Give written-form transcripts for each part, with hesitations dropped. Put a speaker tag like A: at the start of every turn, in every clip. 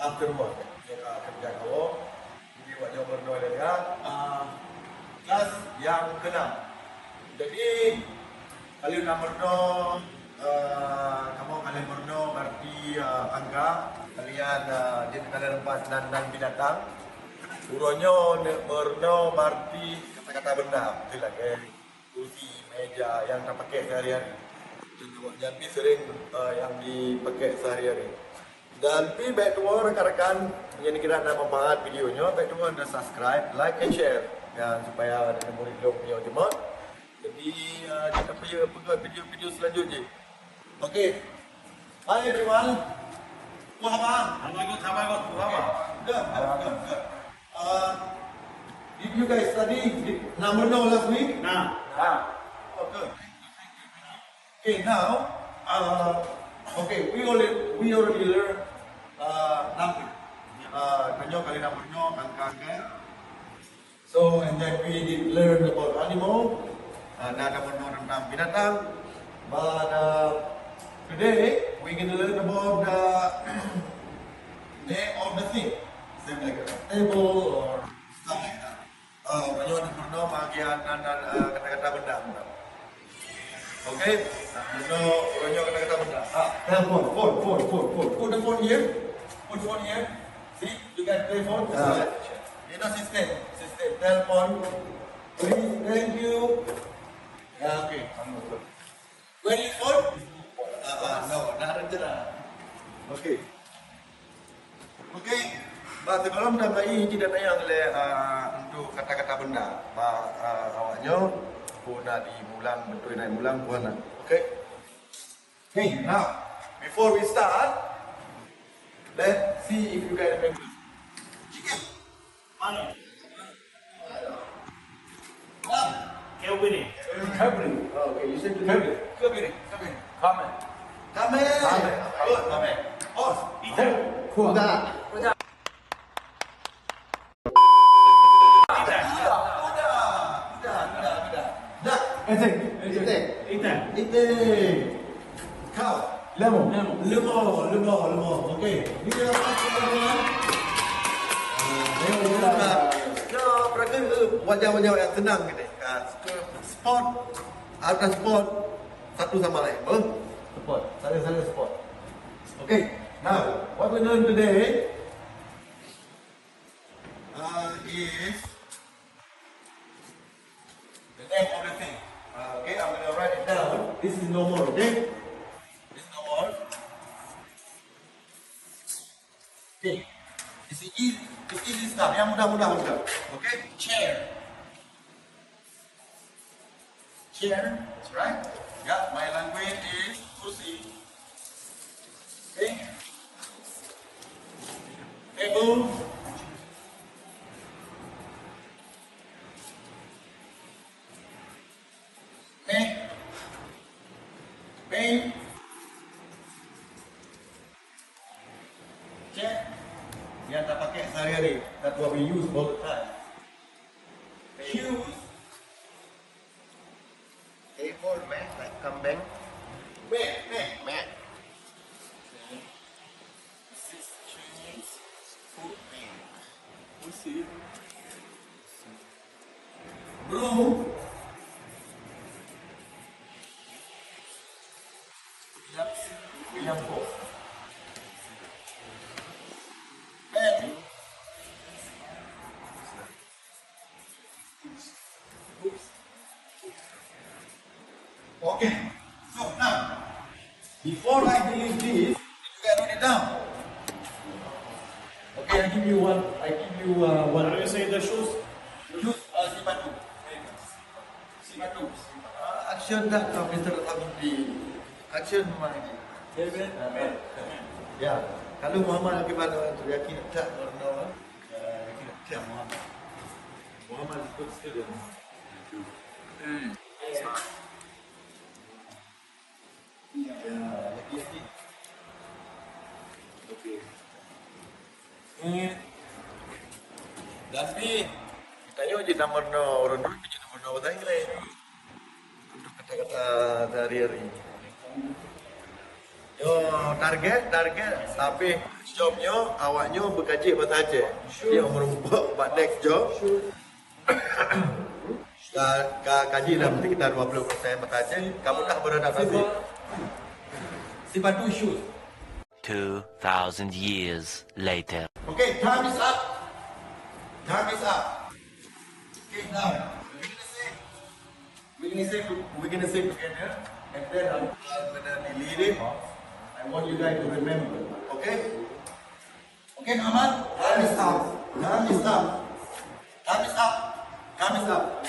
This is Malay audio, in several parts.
A: afternoon. Kerja kau, jadi buat jawab berdua dia. Kelas yang ke-6. Jadi kalian kamu kalian berdua berarti angka kalian jadi kalian empat dan binatang. Uronyo berdua berarti kata-kata benda, betul lah kayak kursi, meja yang kita pakai sehari-hari. Jadi sering yang dipakai sehari-hari. Dan baik tu rekan-rekan yang kira anda membangat videonya, baik tu anda subscribe, like and share ya, supaya anda boleh tengok video cuma. Jadi kita pergi video-video selanjutnya. Okay. Hi everyone. Wahaba. Good. Did you guys study number no last week?
B: Nah.
A: Oh, good. Okay, now, we already learned number. Kanyo kali numbernya angka. So, and then we did learn about animal. Number tentang binatang. But today we can learn about the name of the thing. Same like a table or stuff like that. Kanyo number bagian dan kata-kata benda. Okay, Ronyo kata-kata benda. Phone. Put the phone here. See, you can play phone. System. Telephone. Please, thank you. Okay. Where is phone? No, not ada. Okay. Bahasa kalau dah bayi tidak tanya oleh untuk kata-kata benda. Awaknya pun dah dimulang betul naik mulang puan. Okay. Hey, now before we start, let's see if you guys remember. Chicken.
B: Mana?
A: Kebiri. Okay, you said Kebiri. Mameh. Good, Mameh. Horse.
C: Kuda. Itik. Cow. Lemon. Okay. Ini adalah teman-teman. Wajah-wajah yang senang gitu. Sport, ada sport satu sama lain. Sport, saling sport. Okay. Now, what we learn today is the name of the thing. Okay, I'm going to write it down. This is no more, okay? This is no more. Okay. It's easy stuff. Yang mudah. Okay? Chair. That's right. Yeah, my language is kursi. Okay? Table. Paint. Check. Yang tak pakai sehari-hari. That's what we use all the time. Shoes. Table, mat, like kambing.
A: Mat.
C: This is Chinese food man.
A: Kursi. Broom. Lampu. Pen. Okay. So now, before I delete this, you can write it down. Okay, I give you one.
B: How do you say the shoes?
A: Shoes. Simatu. Action dah kau Mr. Abdi. Action mana? Ya. Kalau Muhammad akibat tu yakin tak warna. Yakin tak Muhammad. Muhammad ikut student. Ya, yakin. Okey. Tapi tanya je nomor orang dulu je nomor apa tadi lah. Untuk kata-kata sehari-hari.
C: Yo target tapi jobnya awaknya berkaji bahasa Aceh. Dia merumpuk buat next job. Kaji lah mesti kita 20% bahasa Aceh. Kamu dah beradaptasi. Sifat tu shoes.
D: 2,000 years later.
C: Okay, time is up. Time is up. Okay, now we're gonna say together, and then I'm gonna delete it. I want you guys to remember. Okay? Okay, Ahmad. Time is up. Time is up. Time is up. Time is up.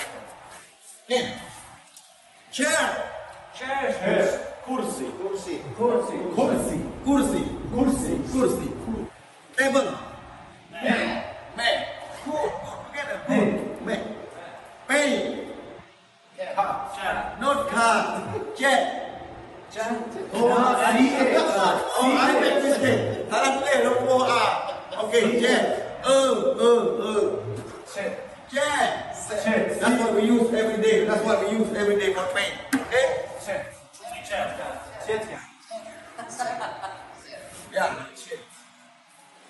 C: Okay. Chair. Kursi. Table. Mat. Together. Mat. Pay. Not card. Check. Oh, I make mistake. Salah tulis logo A. Okay, check. Check. That's what we use every day. That's what we use every day for pay. Okay? Yeah.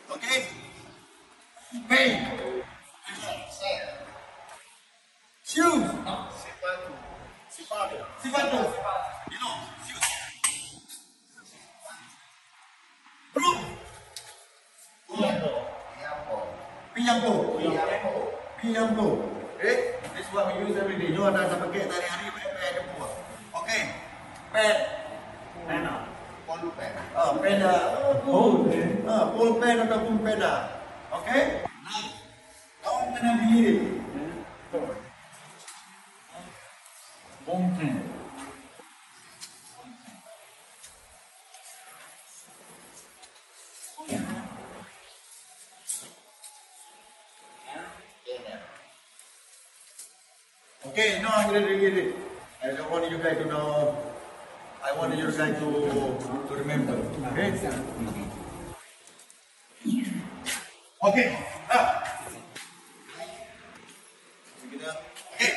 C: Okay? Pay. Shoes. Sifatu. You know, shoes. Broom. Piyampo. Okay? This is what we use every day. You ada pakai hari-hari pakai jemput. Okay. Pen. Pena. Pena. Pulpen ataupun pena. Okay? Now, kau kena diri. Okay, now I'm going to read it. I don't want you guys to know. I want you guys to remember. Okay? Okay. Okay.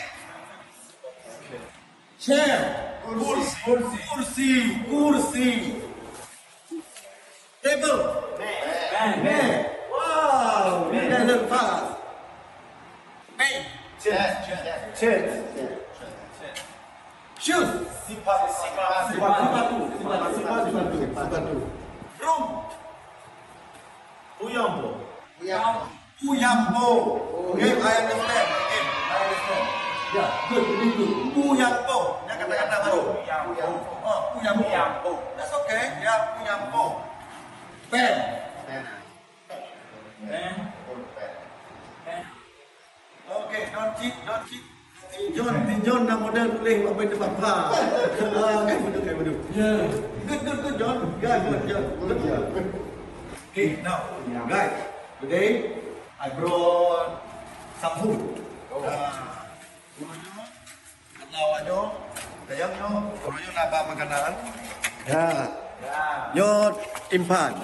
C: Chair. Kursi. Table. Mat. Wow. That is fast. Pen. Shoes. Sifatu. Room. Uyambo. Okay, I understand. Yeah, good. Uyambo. Yang kata-kata baru. Uyambo. That's okay. Yeah, Uyambo. Pen. Okay, don't cheat. John nak modal boleh apa itu apa? Kayak betul. Yeah. Good, John. Good. Okay, now, guys, today I brought some food. Lawannya, kayaknya, orangnya nambah makanan. Ya. Yo, Timphan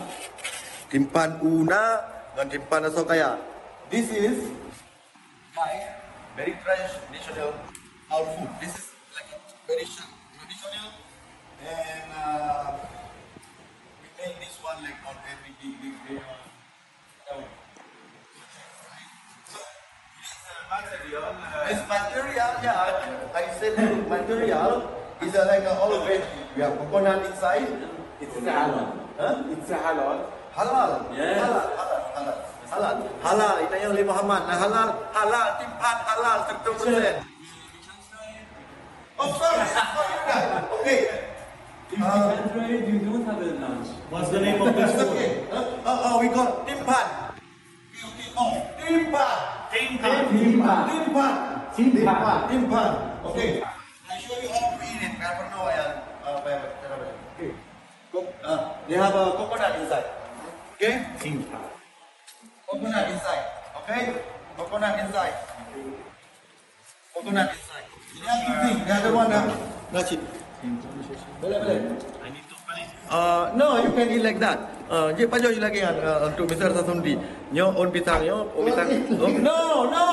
C: Una dan Timphan Asokaya. This is my very traditional our food. This is like a very traditional, and we make this one like on every big day. This material, yeah, I said material is like an all veg. We have coconut inside.
E: It's halal.
C: Huh?
E: It's halal.
C: Halal.
E: Yeah.
C: Halal. Ini yang oleh Muhammad. Halal. Timphan halal 100%. Of course. Okay.
E: If you can't trade, you don't have a lunch.
B: What's the name of this food?
C: Okay. We got Timphan. Timphan. Okay. I show you how to eat it. I don't know okay. They have a coconut inside. Okay? Coconut inside. Okay? Coconut inside. You have to think. The other one, nasi. Boleh. No, you can eat like that. Je pajak lagi untuk Mr. Asam Sunti. Nyo on pisang. No.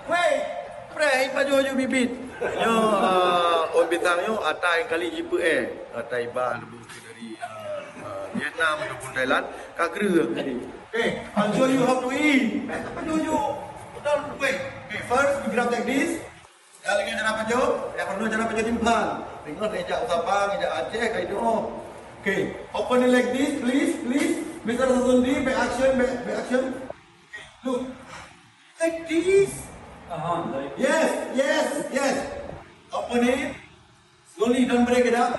C: Wait. Pray pajak je bibit. Nyo on pisang atai kali jipe atai ba lebu dari
A: Nam ataupun Thailand, kak kera. Okay, I'll show you how to eat. I'll show you. Don't wait. Okay, first we grab like this. Yang lagi cara pajo, yang perlu cara pajo timphan. Tengok ejak Sabang, ejak Aceh, kayak itu. Okay, open it like this, please, please. Mr. Asam Sunti, back action, back action. Okay, look. Like this.
E: Like
A: Yes. Open it. Slowly, don't break it up.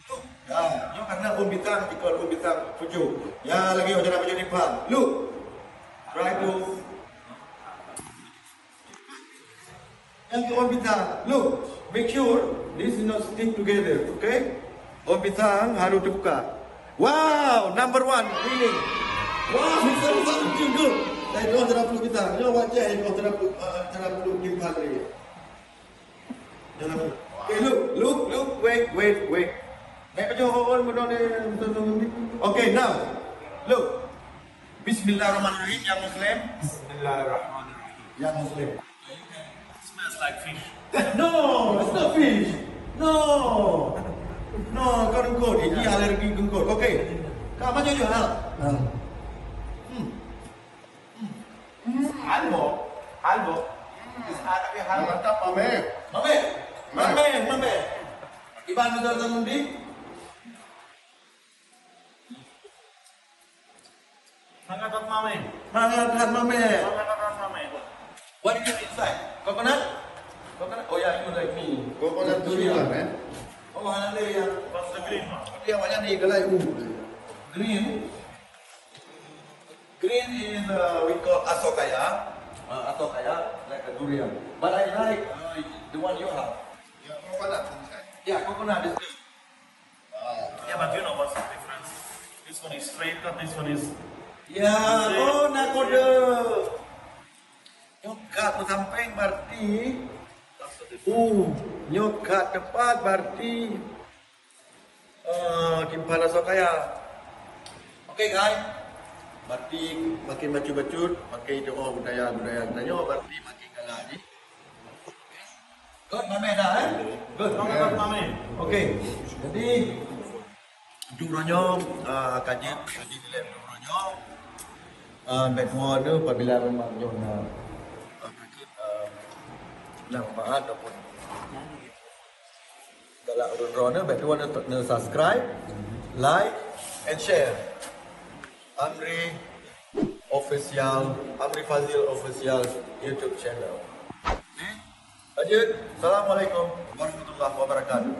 A: Look. Ya, you karena bintang, ikut bintang pujuk. Ya, lagi cara pajo timphan. Look. Try to. Yang ke orang bintang, look, make sure this is not stick together, okay? Orang bintang harus terbuka. Wow, number 1, winning. Wow, Mr. Asam juga. Saya tahu cara peluk bintang. You know what Cik, you know cara peluk timphan ni. Okay, look, wait. Naik baju orang muda ni. Okay, now, look. Bismillahirrahmanirrahim, yang Muslim.
E: Bismillahirrahmanirrahim.
A: Yang Muslim.
B: Smells like fish.
A: No, it's not fish. No, kau rengkut. Ini alergi rengkut. Okay. Kau macam je hal.
E: Halbo. Is Arabic halbo.
C: Mantap, Mameh.
A: Mameh. Iban Mr. Asam Sunti.
B: Mangat Mameh.
A: Mangat Mameh.
B: Mangat Mameh.
A: What is inside? Coconut? Oh yeah, you like me.
C: Coconut durian,
A: Oh, ada yang
B: What's the green one?
A: dia banyak ni gelai Green. Green is we call asokaya. Asokaya like a durian. But I like the one you have.
C: Ya, coconut inside.
A: Yeah, coconut is good.
B: Yeah, but you know what's the difference? This one is straight cut, this one is...
A: Ya, oh nak kode. Nyokat samping berarti. Nyokat tepat berarti. Timphan asokaya. Okay guys. Berarti makin bacut-bacut, makin doa budaya tanya berarti makin kalah ni. Good, Mameh dah Good.
B: Mangat Mameh.
A: Okay. Jadi duronyo kaji dilem duronyo. Bedua ni apabila memang nyo nak manfaat ataupun kalau duronyo ni bedua ni subscribe, like and share. Amrifazzil official YouTube channel. Lanjut. Assalamualaikum warahmatullahi wabarakatuh.